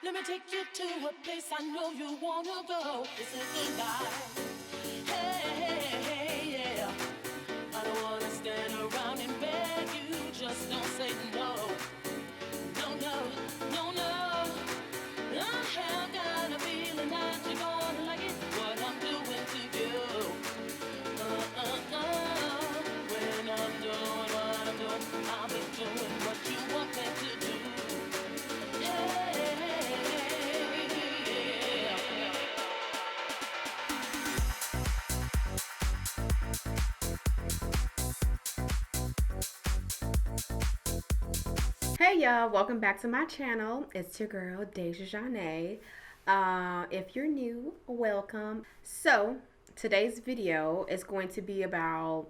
Let me take you to a place I know you wanna go. This is the night. Hey, yeah. I don't wanna stand around and beg you. Just don't say no. No, no, no, no. I have got a feeling that you're gonna like it. What I'm doing to you. When I'm doing what I'm doing, I'll be doing what you want me to do. Hey y'all, welcome back to my channel. It's your girl deja.zhane. If you're new, welcome. So today's video is going to be about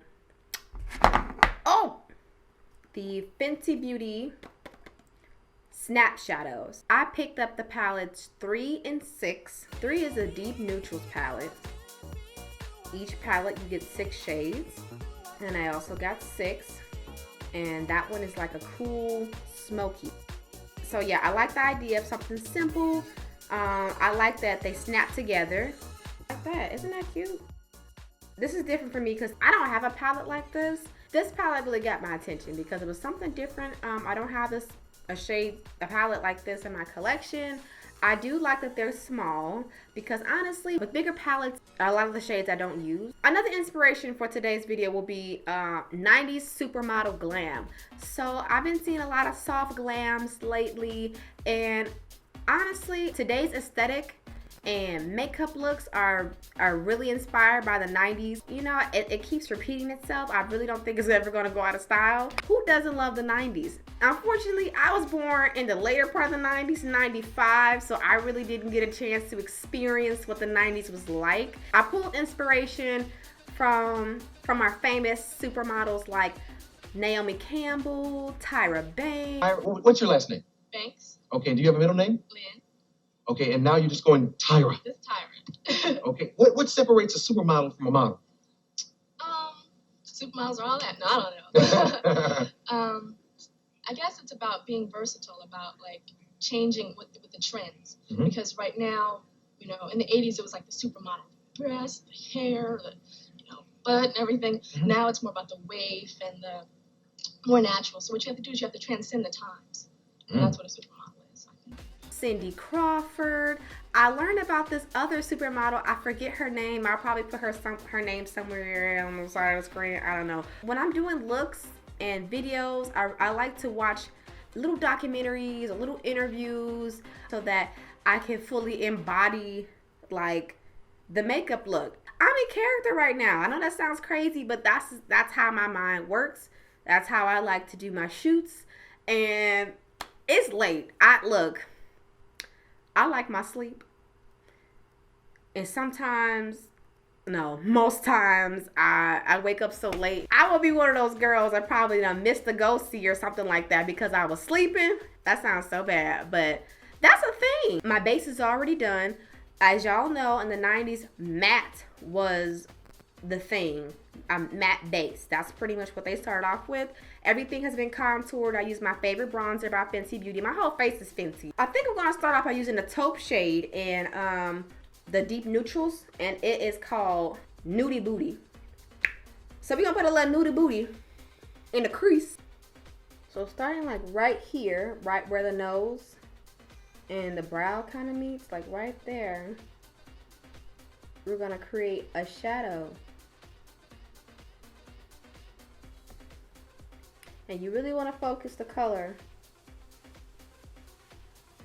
the Fenty Beauty Snap Shadows. I picked up the palettes 3 and 6. 3 is a deep neutrals palette. Each palette you get 6 shades, and I also got 6. And that one is like a cool smoky. So yeah, I like the idea of something simple. I like that they snap together like that. Isn't that cute? This is different for me because I don't have a palette like this. This palette really got my attention because it was something different. I don't have a palette like this in my collection. I do like that they're small because honestly, with bigger palettes, a lot of the shades I don't use. Another inspiration for today's video will be 90s Supermodel Glam. So I've been seeing a lot of soft glams lately, and honestly, today's aesthetic and makeup looks are really inspired by the 90s. You know, it keeps repeating itself. I really don't think it's ever going to go out of style. Who doesn't love the 90s? Unfortunately, I was born in the later part of the 90s, 95, so I really didn't get a chance to experience what the 90s was like. I pulled inspiration from our famous supermodels like Naomi Campbell, Tyra Banks. What's your last name? Banks. Okay, do you have a middle name? Lynn. Okay, and now you're just going Tyra. This Tyra. Okay, what separates a supermodel from a model? Supermodels are all that. No, I don't know. I guess it's about being versatile, about like changing with the trends. Mm-hmm. Because right now, you know, in the 80s it was like the supermodel, the breast, the hair, the butt and everything. Mm-hmm. Now it's more about the wave and the more natural. So what you have to do is you have to transcend the times. And that's what a supermodel is, I think. Cindy Crawford. I learned about this other supermodel. I forget her name. I'll probably put her name somewhere on the side of the screen. I don't know. When I'm doing looks and videos, I like to watch little documentaries or little interviews so that I can fully embody like the makeup look. I'm in character right now. I know that sounds crazy, but that's how my mind works. That's how I like to do my shoots. And it's late. I like my sleep. And most times I wake up so late. I will be one of those girls that probably done missed the go-see or something like that because I was sleeping. That sounds so bad, but that's a thing. My base is already done. As y'all know, in the 90s, matte was the thing. Matte base. That's pretty much what they started off with. Everything has been contoured. I use my favorite bronzer by Fenty Beauty. My whole face is Fenty. I think I'm going to start off by using the taupe shade in the deep neutrals, and it is called Nudie Booty. So we're going to put a little Nudie Booty in the crease. So starting like right here, right where the nose and the brow kind of meets, like right there, we're going to create a shadow. And you really want to focus the color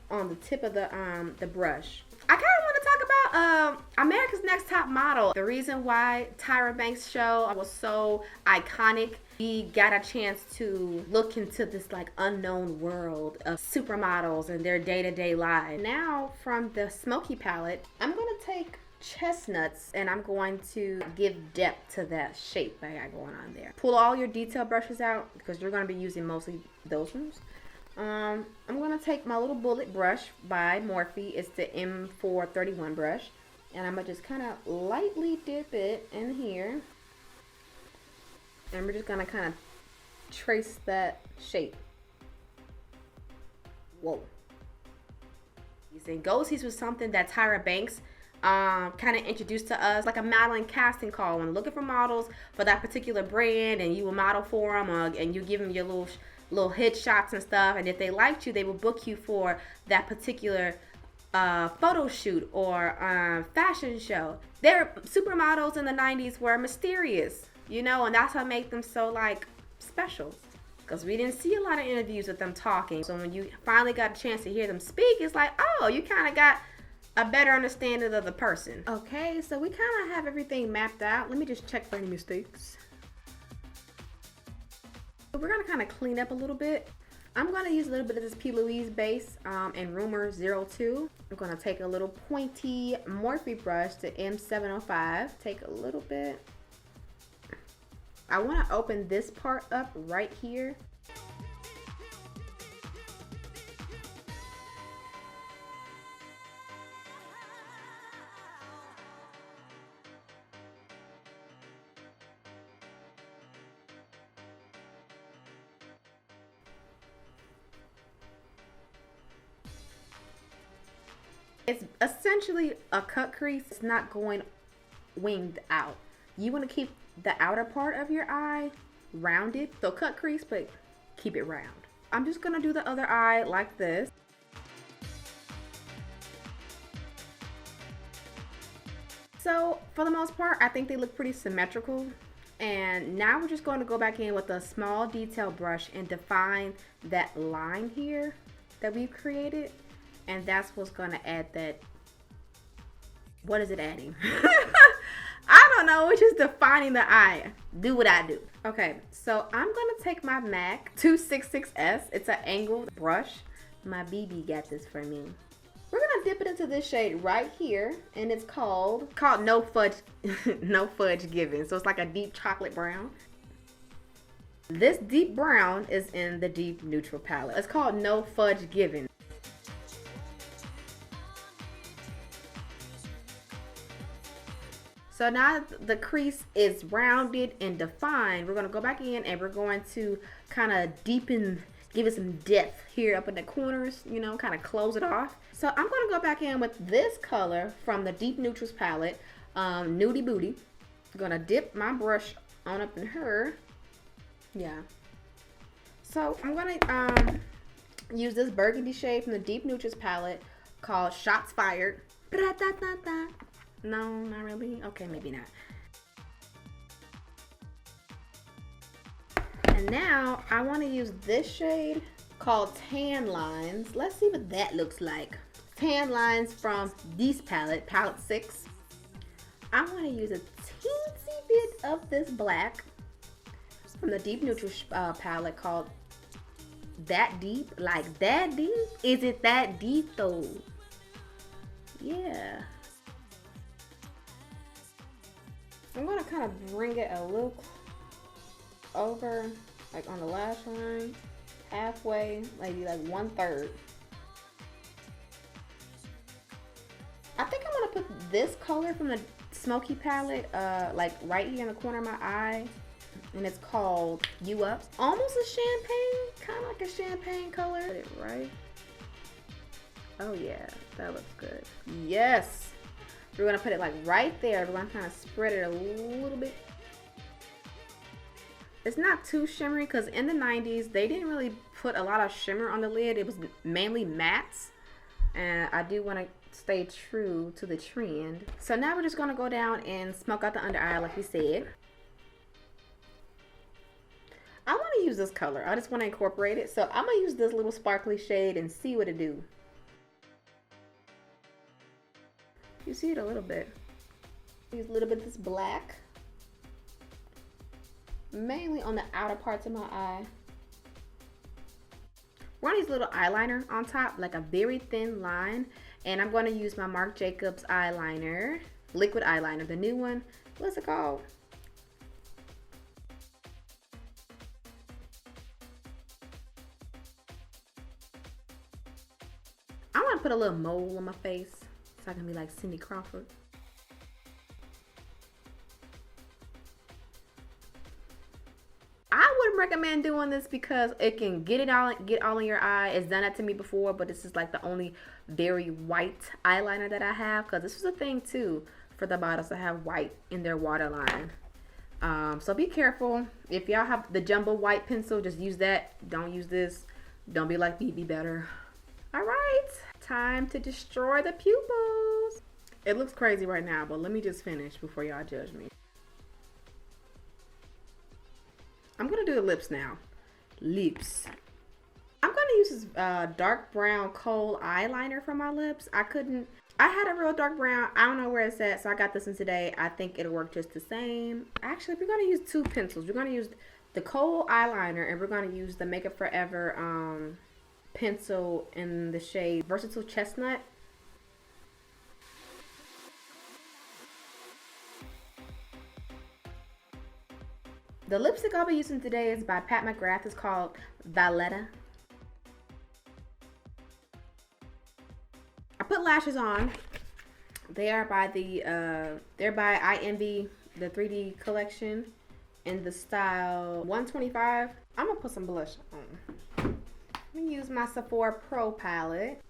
on the tip of the brush. I kind of want to talk about America's Next Top Model. The reason why Tyra Banks' show was so iconic, we got a chance to look into this like unknown world of supermodels and their day-to-day lives. Now from the smoky palette, I'm going to take chestnuts and I'm going to give depth to that shape I got going on there. Pull all your detail brushes out because you're going to be using mostly those ones. I'm going to take my little bullet brush by Morphe. It's the M431 brush, and I'm going to just kind of lightly dip it in here, and we're just going to kind of trace that shape. Whoa. And ghosties was something that Tyra Banks kind of introduced to us, like a modeling casting call when looking for models for that particular brand, and you will model for them, and you give them your little headshots and stuff. And if they liked you, they will book you for that particular photo shoot or fashion show. Their supermodels in the 90s were mysterious, you know, and that's what made them so like special. Because we didn't see a lot of interviews with them talking. So when you finally got a chance to hear them speak, it's like, oh, you kind of got a better understanding of the person. Okay, so we kind of have everything mapped out. Let me just check for any mistakes. We're going to kind of clean up a little bit. I'm going to use a little bit of this P. Louise base in Rumor 02. I'm going to take a little pointy Morphe brush to M705. Take a little bit. I want to open this part up right here. It's essentially a cut crease. It's not going winged out. You want to keep the outer part of your eye rounded. So cut crease, but keep it round. I'm just going to do the other eye like this. So for the most part, I think they look pretty symmetrical. And now we're just going to go back in with a small detail brush and define that line here that we've created. And that's what's going to add that. What is it adding? I don't know. It's just defining the eye. Do what I do. Okay, so I'm going to take my MAC 266S. It's an angled brush. My BB got this for me. We're going to dip it into this shade right here. And it's called No Fudge, No Fudge Given. So it's like a deep chocolate brown. This deep brown is in the deep neutral palette. It's called No Fudge Given. So now that the crease is rounded and defined, we're going to go back in and we're going to kind of deepen, give it some depth here up in the corners, you know, kind of close it off. So I'm going to go back in with this color from the Deep Neutrals palette, Nudie Booty. I'm going to dip my brush on up in her. Yeah. So I'm going to use this burgundy shade from the Deep Neutrals palette called Shots Fired. No, not really. Okay, maybe not. And now I want to use this shade called Tan Lines. Let's see what that looks like. Tan Lines from this palette, palette 6. I want to use a teensy bit of this black from the Deep Neutral palette called That Deep. Like that deep? Is it that deep though? Yeah. I'm going to kind of bring it a little over, like on the lash line, halfway, maybe like 1/3. I think I'm going to put this color from the Smoky palette, like right here in the corner of my eye. And it's called You Up. Almost a champagne, kind of like a champagne color. Put it right. Oh yeah, that looks good. Yes. We're going to put it like right there. We're going to kind of spread it a little bit. It's not too shimmery because in the 90s, they didn't really put a lot of shimmer on the lid. It was mainly mattes. And I do want to stay true to the trend. So now we're just going to go down and smoke out the under eye like we said. I want to use this color. I just want to incorporate it. So I'm going to use this little sparkly shade and see what it do. You see it a little bit. Use a little bit of this black. Mainly on the outer parts of my eye. We're going to use a little eyeliner on top, like a very thin line. And I'm going to use my Marc Jacobs eyeliner, liquid eyeliner, the new one. What's it called? I want to put a little mole on my face. So I can be like Cindy Crawford. I would recommend doing this because it can get all in your eye. It's done that to me before, but this is like the only very white eyeliner that I have, because this was a thing too for the models to have white in their waterline. So be careful. If y'all have the jumbo white pencil, just use that. Don't use this. Don't be like me, be better. All right, time to destroy the pupils. It looks crazy right now, but let me just finish before y'all judge me. I'm gonna do the lips now. Lips. I'm gonna use this dark brown kohl eyeliner for my lips. I had a real dark brown. I don't know where it's at, so I got this one today. I think it'll work just the same. Actually, we're gonna use two pencils. We're gonna use the kohl eyeliner, and we're gonna use the Makeup Forever pencil in the shade Versatile Chestnut. The lipstick I'll be using today is by Pat McGrath. It's called Valletta. I put lashes on. They are by I Envy, the 3D collection, in the style 125. I'm gonna put some blush on. I'm gonna use my Sephora Pro palette.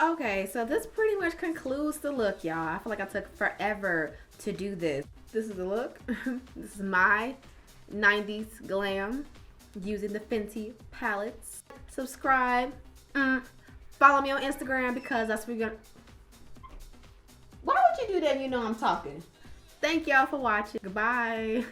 Okay, so this pretty much concludes the look, y'all. I feel like I took forever to do this. This is the look. This is my 90s glam using the Fenty palettes. Subscribe. Follow me on Instagram because that's where you're gonna... Why would you do that? You know I'm talking. Thank y'all for watching. Goodbye.